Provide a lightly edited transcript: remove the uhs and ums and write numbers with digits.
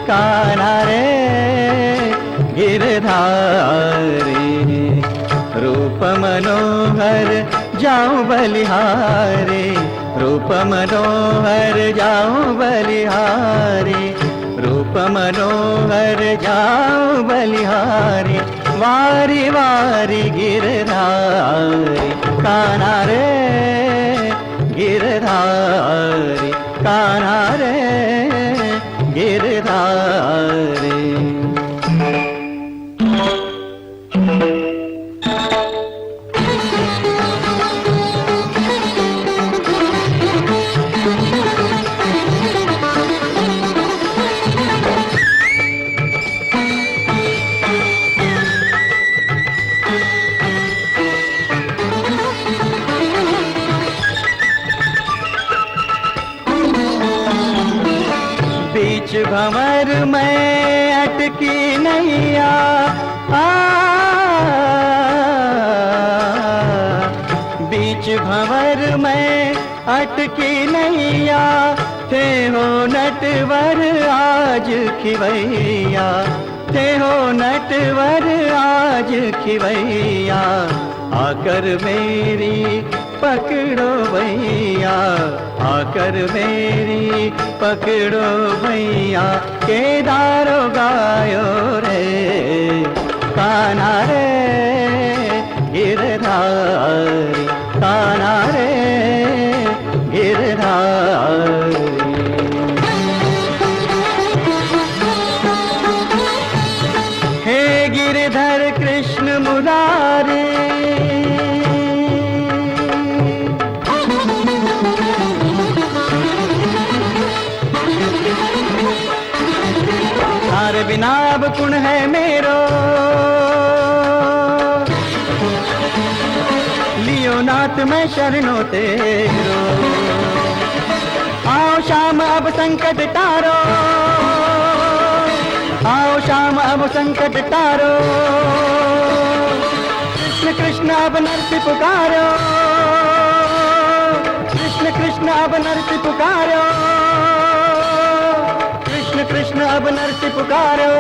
कान्हा रे गिरधारी। रूप मनोहर जाऊं बलिहारी, रूप मनोहर जाऊं बलिहारी, रूप मनोहर जाऊं बलिहारी। वारी वारी गिरधारी, कान्हा रे गिरधारी, कान्हा रे गिरधारी। बीच भंवर में अटकी नैया, बीच भंवर में अटकी नैया। थे हो नटवर आज खिवैया, थे हो नटवर आज खिवैया। आकर मेरी पकड़ो भैया, आकर मेरी पकड़ो भैया। केदारो गायो रे कान्हा रे गिरधारी, कान्हा रे गिरधारी। हे गिरधर कृष्ण मुरारी, तारे बिना अब कुण है मेरो, लियो नाथ मैं शरणों तेरो। आओ श्याम अब संकट टारो, आओ श्याम अब संकट टारो। कृष्ण कृष्ण अब नरसी पुकारो, कृष्ण कृष्ण अब नरसी पुकारो, कृष्ण कृष्ण अब नरसी पुकारो।